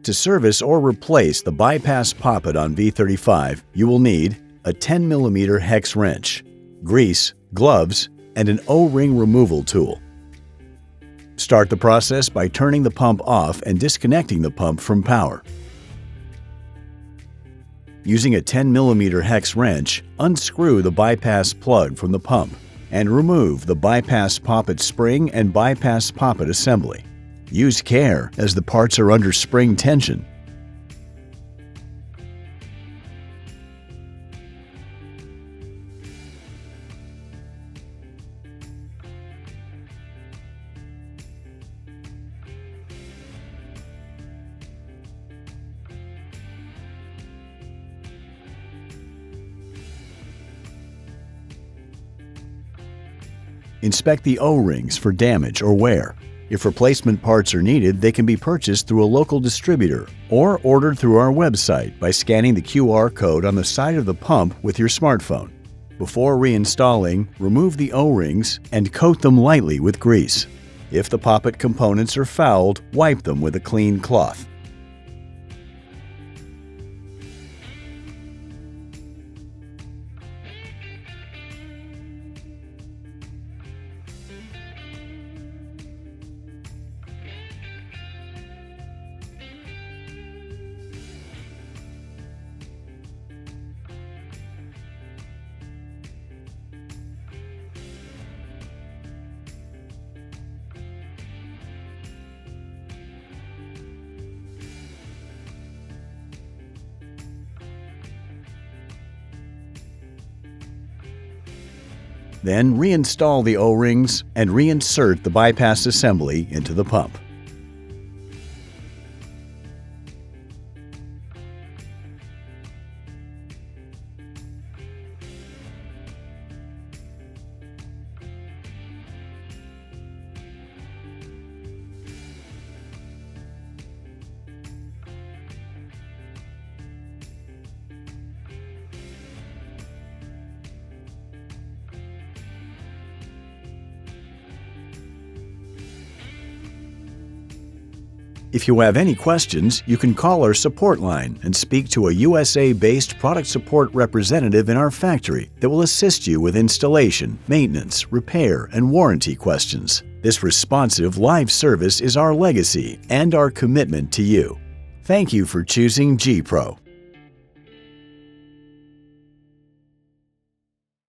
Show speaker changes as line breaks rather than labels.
To service or replace the bypass poppet on V35, you will need a 10mm hex wrench, grease, gloves, and an O-ring removal tool. Start the process by turning the pump off and disconnecting the pump from power. Using a 10mm hex wrench, unscrew the bypass plug from the pump and remove the bypass poppet spring and bypass poppet assembly. Use care as the parts are under spring tension. Inspect the O-rings for damage or wear. If replacement parts are needed, they can be purchased through a local distributor or ordered through our website by scanning the QR code on the side of the pump with your smartphone. Before reinstalling, remove the O-rings and coat them lightly with grease. If the poppet components are fouled, wipe them with a clean cloth. Then reinstall the O-rings and reinsert the bypass assembly into the pump. If you have any questions, you can call our support line and speak to a USA-based product support representative in our factory that will assist you with installation, maintenance, repair, and warranty questions. This responsive live service is our legacy and our commitment to you. Thank you for choosing GPRO.